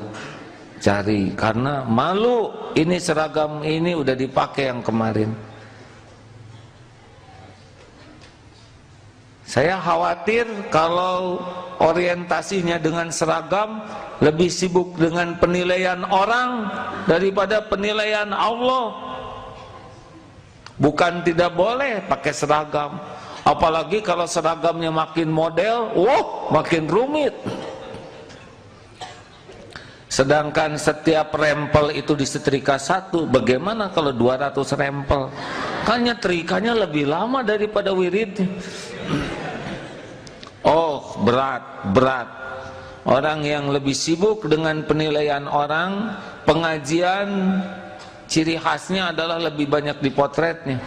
cari, karena malu ini seragam ini udah dipakai yang kemarin. Saya khawatir kalau orientasinya dengan seragam, lebih sibuk dengan penilaian orang daripada penilaian Allah. Bukan tidak boleh pakai seragam, apalagi kalau seragamnya makin model, makin rumit. Sedangkan setiap rempel itu disetrika 1, bagaimana kalau 200 rempel? Kan nyetrikanya lebih lama daripada wirid. Oh, berat. Orang yang lebih sibuk dengan penilaian orang, pengajian ciri khasnya adalah lebih banyak dipotretnya,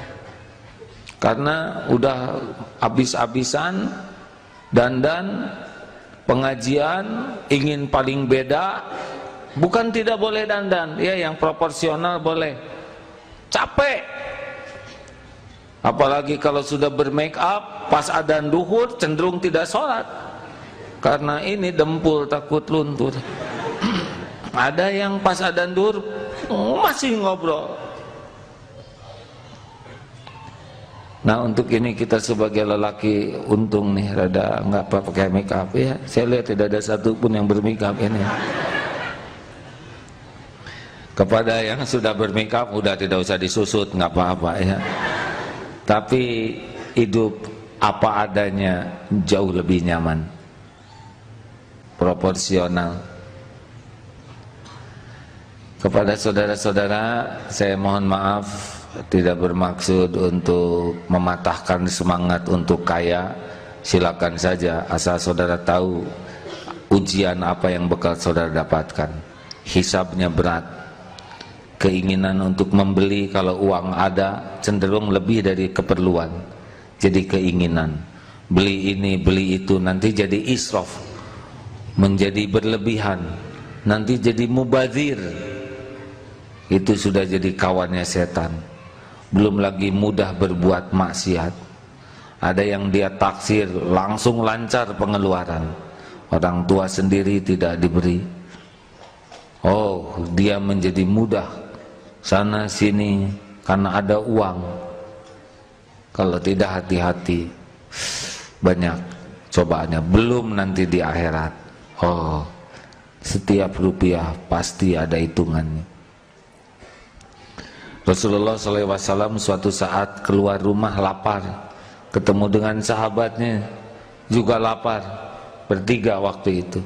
karena udah habis-habisan dandan, pengajian ingin paling beda. Bukan tidak boleh dandan, ya, yang proporsional boleh. Capek, apalagi kalau sudah bermake up, pas adzan duhur cenderung tidak sholat karena ini dempul takut luntur. Ada yang pas adzan duhur masih ngobrol. Nah, untuk ini kita sebagai lelaki untung nih rada nggak pakai make up ya. Saya lihat tidak ada satupun yang bermake up ini. Kepada yang sudah bermake up udah tidak usah disusut, nggak apa-apa ya. Tapi hidup apa adanya jauh lebih nyaman, proporsional. Kepada saudara-saudara, saya mohon maaf, tidak bermaksud untuk mematahkan semangat untuk kaya. Silakan saja, asal saudara tahu ujian apa yang bekal saudara dapatkan. Hisabnya berat. Keinginan untuk membeli kalau uang ada cenderung lebih dari keperluan. jadi keinginan. Beli ini, beli itu, nanti jadi israf, menjadi berlebihan, nanti jadi mubazir. Itu sudah jadi kawannya setan. Belum lagi mudah berbuat maksiat. Ada yang dia taksir, langsung lancar pengeluaran. Orang tua sendiri tidak diberi. Oh, dia menjadi mudah sana sini karena ada uang. Kalau tidak hati-hati, banyak cobaannya. Belum nanti di akhirat. Oh, setiap rupiah pasti ada hitungannya. Rasulullah SAW suatu saat keluar rumah lapar, ketemu dengan sahabatnya juga lapar, bertiga waktu itu.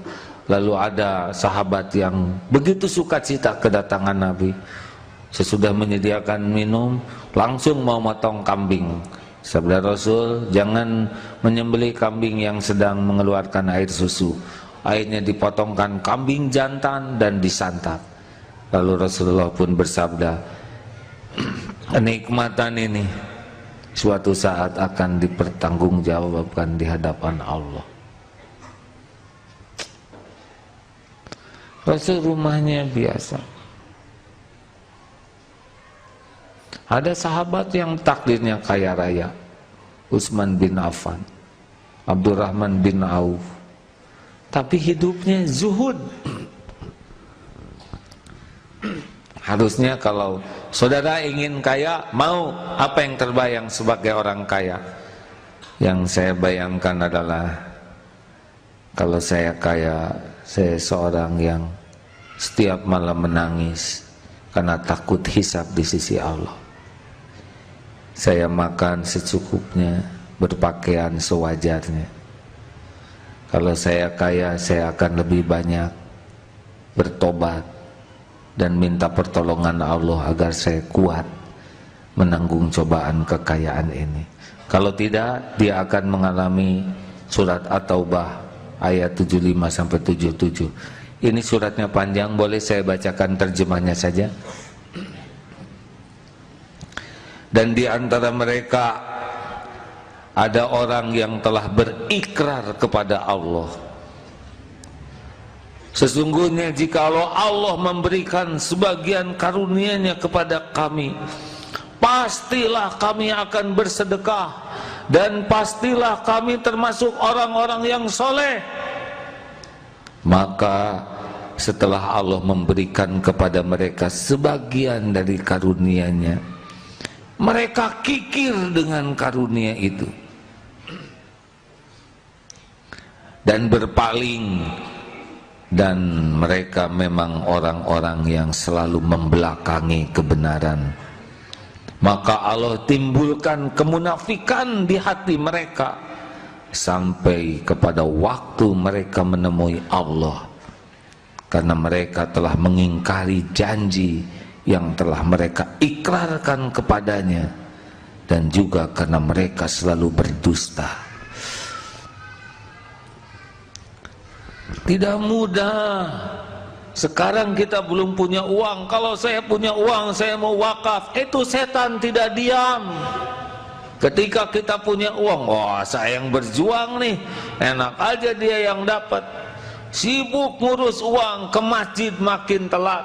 Lalu ada sahabat yang begitu sukacita kedatangan Nabi. Sesudah menyediakan minum, langsung mau motong kambing. Sabda Rasul, jangan menyembelih kambing yang sedang mengeluarkan air susu. Akhirnya dipotongkan kambing jantan dan disantap. Lalu Rasulullah pun bersabda, kenikmatan ini suatu saat akan dipertanggungjawabkan di hadapan Allah. Rasul rumahnya biasa. Ada sahabat yang takdirnya kaya raya, Utsman bin Affan, Abdurrahman bin Auf, tapi hidupnya zuhud. Harusnya kalau saudara ingin kaya, mau apa yang terbayang sebagai orang kaya? Yang saya bayangkan adalah, kalau saya kaya, saya seorang yang setiap malam menangis karena takut hisab di sisi Allah. Saya makan secukupnya, berpakaian sewajarnya. Kalau saya kaya, saya akan lebih banyak bertobat dan minta pertolongan Allah agar saya kuat menanggung cobaan kekayaan ini. Kalau tidak, dia akan mengalami surat At-Taubah ayat 75 sampai 77. Ini suratnya panjang, boleh saya bacakan terjemahnya saja. Dan di antara mereka ada orang yang telah berikrar kepada Allah, sesungguhnya jikalau Allah memberikan sebagian karunia-Nya kepada kami, pastilah kami akan bersedekah dan pastilah kami termasuk orang-orang yang soleh. Maka setelah Allah memberikan kepada mereka sebagian dari karunia-Nya, mereka kikir dengan karunia itu dan berpaling. Dan mereka memang orang-orang yang selalu membelakangi kebenaran. Maka Allah timbulkan kemunafikan di hati mereka sampai kepada waktu mereka menemui Allah, karena mereka telah mengingkari janji yang telah mereka ikrarkan kepadanya, dan juga karena mereka selalu berdusta. Tidak mudah. Sekarang kita belum punya uang. Kalau saya punya uang, saya mau wakaf. Itu setan tidak diam. Ketika kita punya uang, wah saya yang berjuang nih, enak aja dia yang dapat. Sibuk ngurus uang, ke masjid makin telat.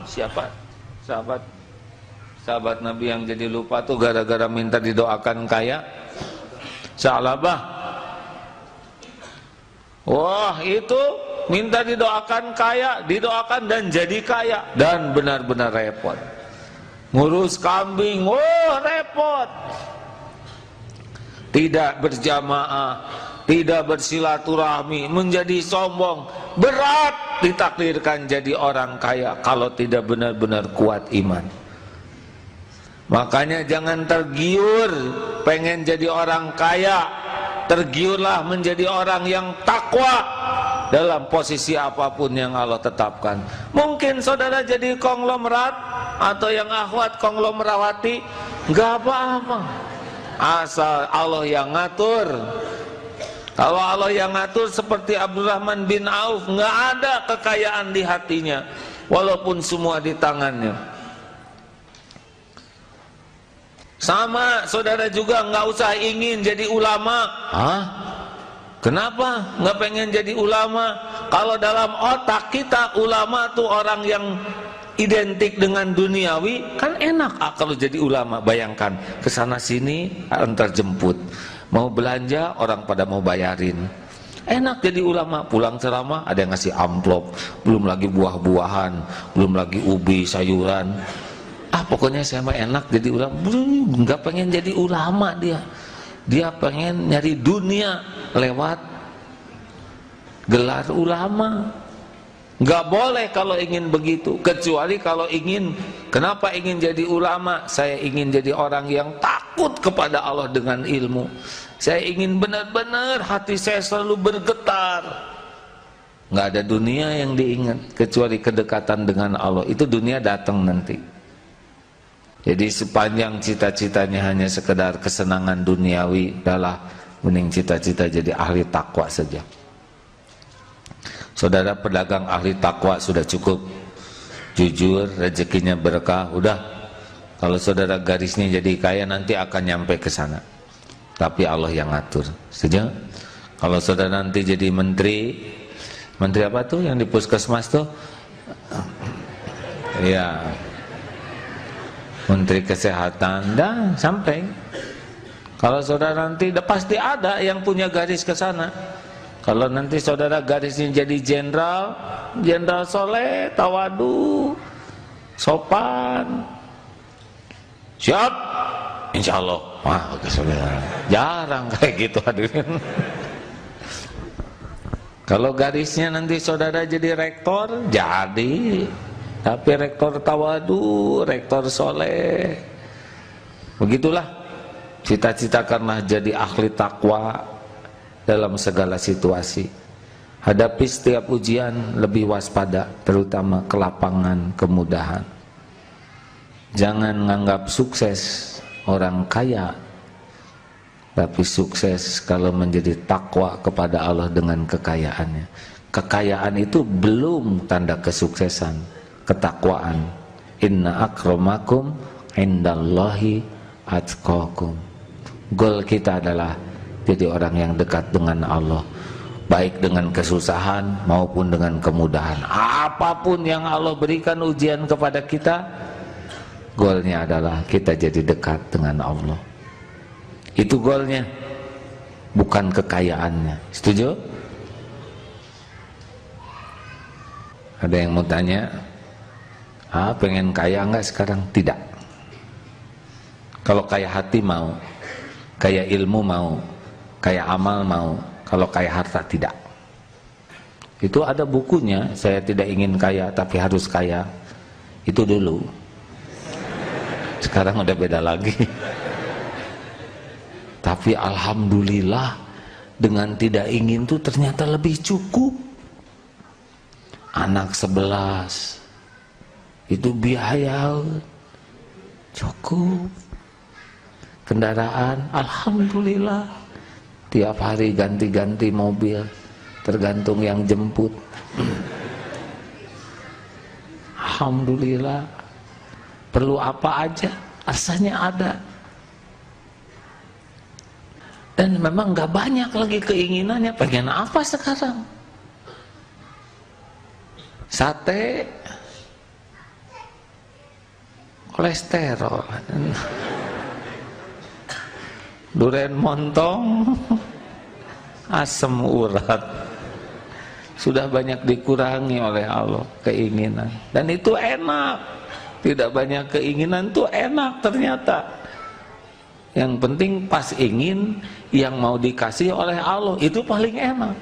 Siapa? Sahabat Nabi yang jadi lupa tuh gara-gara minta didoakan kaya. Sa'labah. Wah itu minta didoakan kaya, didoakan dan jadi kaya, dan benar-benar repot. Ngurus kambing, wah repot. Tidak berjamaah, tidak bersilaturahmi, menjadi sombong. Berat ditakdirkan jadi orang kaya kalau tidak benar-benar kuat iman. Makanya jangan tergiur pengen jadi orang kaya. Tergiurlah menjadi orang yang takwa dalam posisi apapun yang Allah tetapkan. Mungkin saudara jadi konglomerat atau yang akhwat konglomerawati, nggak apa-apa, asal Allah yang ngatur. Kalau Allah yang ngatur seperti Abdurrahman bin Auf, nggak ada kekayaan di hatinya, walaupun semua di tangannya. Sama saudara juga nggak usah ingin jadi ulama. Hah? Kenapa nggak pengen jadi ulama? Kalau dalam otak kita ulama tuh orang yang identik dengan duniawi, kan enak kalau jadi ulama. Bayangkan kesana sini antar jemput, mau belanja orang pada mau bayarin. Enak jadi ulama, pulang ceramah ada yang ngasih amplop, belum lagi buah-buahan, belum lagi ubi, sayuran. Pokoknya saya mah enak jadi ulama. Nggak pengen jadi ulama dia pengen nyari dunia lewat gelar ulama. Nggak boleh kalau ingin begitu, kecuali kalau ingin. Kenapa ingin jadi ulama? Saya ingin jadi orang yang takut kepada Allah dengan ilmu. Saya ingin benar-benar hati saya selalu bergetar. Nggak ada dunia yang diingat kecuali kedekatan dengan Allah. Itu dunia datang nanti. Jadi sepanjang cita-citanya hanya sekedar kesenangan duniawi, adalah mending cita-cita jadi ahli takwa saja. Saudara pedagang ahli takwa sudah cukup, jujur, rezekinya berkah, udah. Kalau saudara garisnya jadi kaya nanti akan nyampe ke sana. Tapi Allah yang ngatur. Setuju? Kalau saudara nanti jadi menteri apa tuh yang di puskesmas tuh? Iya. Menteri Kesehatan, dah sampai. Kalau saudara nanti pasti ada yang punya garis ke sana. Kalau nanti saudara garisnya jadi jenderal, jenderal soleh, tawadu, sopan, siap, insya Allah. Wah, saudara, jarang kayak gitu hadirin. Kalau garisnya nanti saudara jadi rektor, jadi. Tapi rektor tawadu, rektor soleh. Begitulah cita-cita karena jadi ahli takwa dalam segala situasi. Hadapi setiap ujian lebih waspada, terutama kelapangan, kemudahan. Jangan menganggap sukses orang kaya, tapi sukses kalau menjadi takwa kepada Allah dengan kekayaannya. Kekayaan itu belum tanda kesuksesan. Ketakwaan. Inna akramakum indallahi atqakum. Goal kita adalah jadi orang yang dekat dengan Allah, baik dengan kesusahan maupun dengan kemudahan. Apapun yang Allah berikan ujian kepada kita, goalnya adalah kita jadi dekat dengan Allah. Itu goalnya, bukan kekayaannya. Setuju? Ada yang mau tanya? Pengen kaya enggak sekarang? Tidak. Kalau kaya hati mau, kaya ilmu mau, kaya amal mau. Kalau kaya harta tidak. Itu ada bukunya. Saya tidak ingin kaya tapi harus kaya. Itu dulu. Sekarang udah beda lagi. Tapi alhamdulillah, dengan tidak ingin tuh ternyata lebih cukup. Anak 11 itu biaya cukup. Kendaraan alhamdulillah, tiap hari ganti-ganti mobil, tergantung yang jemput. Alhamdulillah, perlu apa aja rasanya ada. Dan memang gak banyak lagi keinginannya. Pengen apa sekarang? Sate, kolesterol, durian montong, asam urat. Sudah banyak dikurangi oleh Allah keinginan. Dan itu enak. Tidak banyak keinginan itu enak ternyata. Yang penting pas ingin, yang mau dikasih oleh Allah, itu paling enak.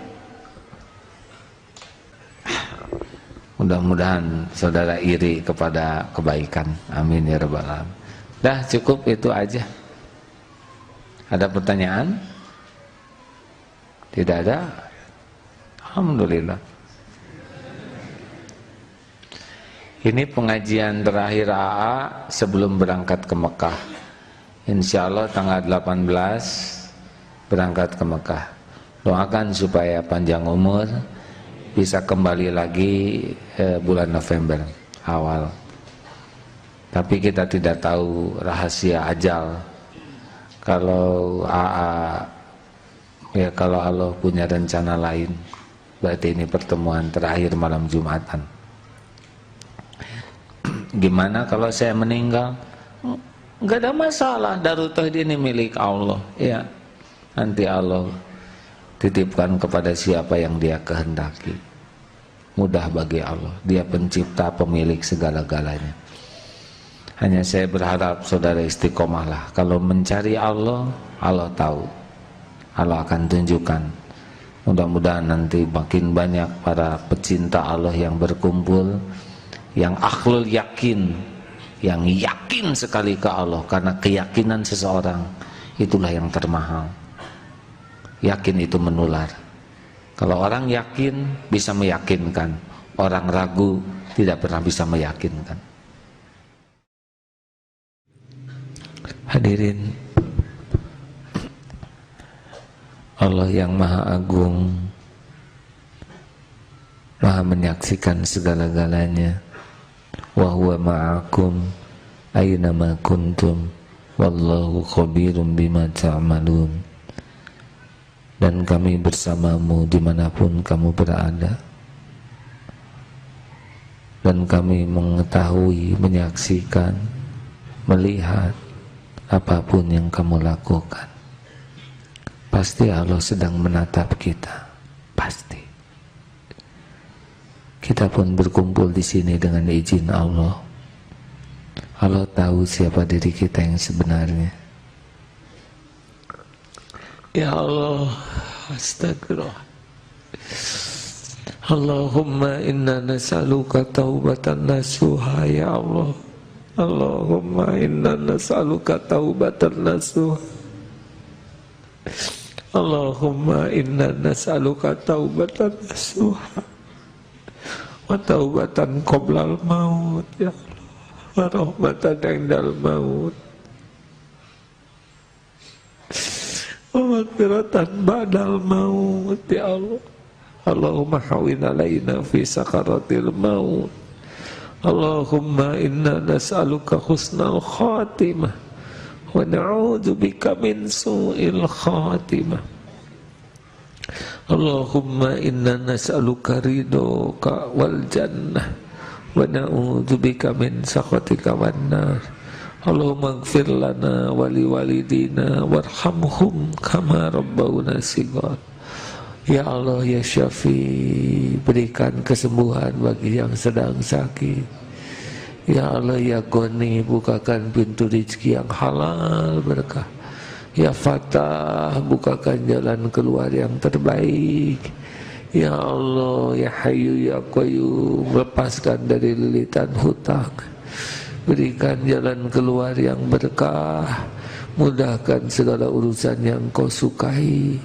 Mudah-mudahan saudara iri kepada kebaikan. Amin ya rabbal alamin. Dah cukup itu aja. Ada pertanyaan? Tidak ada? Alhamdulillah. Ini pengajian terakhir AA sebelum berangkat ke Mekah. Insya Allah tanggal 18 berangkat ke Mekah. Doakan supaya panjang umur, bisa kembali lagi bulan November awal. Tapi kita tidak tahu rahasia ajal. Kalau AA, ya kalau Allah punya rencana lain, berarti ini pertemuan terakhir malam Jumatan. Gimana kalau saya meninggal? Enggak ada masalah, Darut Tauhid ini milik Allah. Ya, nanti Allah titipkan kepada siapa yang Dia kehendaki. Mudah bagi Allah, Dia pencipta, pemilik segala-galanya. Hanya saya berharap saudara istiqomahlah. Kalau mencari Allah, Allah tahu, Allah akan tunjukkan. Mudah-mudahan nanti makin banyak para pecinta Allah yang berkumpul, yang akhlul yakin, yang yakin sekali ke Allah. Karena keyakinan seseorang itulah yang termahal. Yakin itu menular. Kalau orang yakin bisa meyakinkan, orang ragu tidak pernah bisa meyakinkan. Hadirin, Allah yang Maha Agung, Maha menyaksikan segala-galanya. Wa huwa ma'akum aina ma kuntum wallahu khabirum bima ta'malun. Dan kami bersamamu dimanapun kamu berada, dan kami mengetahui, menyaksikan, melihat apapun yang kamu lakukan. Pasti Allah sedang menatap kita, pasti. Kita pun berkumpul di sini dengan izin Allah. Allah tahu siapa diri kita yang sebenarnya. Ya Allah, astagfirullah. Allahumma inna nas'aluka taubatan nasuha ya Allah. Allahumma inna nas'aluka taubatan nasuha. Allahumma inna nas'aluka taubatan nasuha wa taubatan qoblal maut ya Allah, wa rahmatan indal maut, wa maghfiratan ba'dal maut ya Allah. Allahumma hawwin alaina fi sakaratil maut. Allahumma inna nas'aluka husnal khatimah wa na'udzu bika min su'il khatimah. Allahumma inna nas'aluka ridhoka wal jannah wa na'udzu bika min sakhatika wan nar. Allahumma ighfir lana wa liwalidina warhamhum kama rabbawna shighar. Ya Allah ya Syafi, berikan kesembuhan bagi yang sedang sakit. Ya Allah ya Goni, bukakan pintu rezeki yang halal berkah. Ya Fatah, bukakan jalan keluar yang terbaik. Ya Allah ya Hayyu ya Qayyum, lepaskan dari lilitan hutang. Berikan jalan keluar yang berkah. Mudahkan segala urusan yang kau sukai,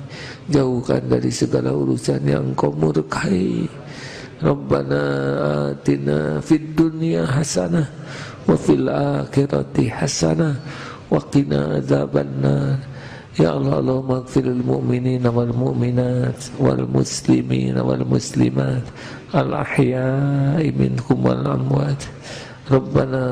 jauhkan dari segala urusan yang kau murkai. Rabbana atina fid dunya hasanah wa fil akhirati hasanah wa qina adzabannar. Ya Allah, Allahumma ighfiril mu'minina wal mu'minat wal muslimina wal muslimat al ahya'i minhum wal amwat. Rabbana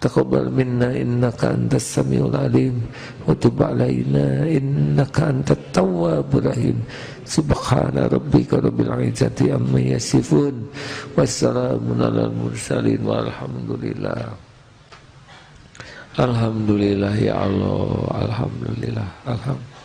taqabbal minna innaka antas samiul alim wa tub alaina innaka antat tawwabur rahim. Subhana rabbika rabbil izzati amma yasifun wassalamun alal mursalin walhamdulillah. Alhamdulillah ya Allah, alhamdulillah, alhamdulillah.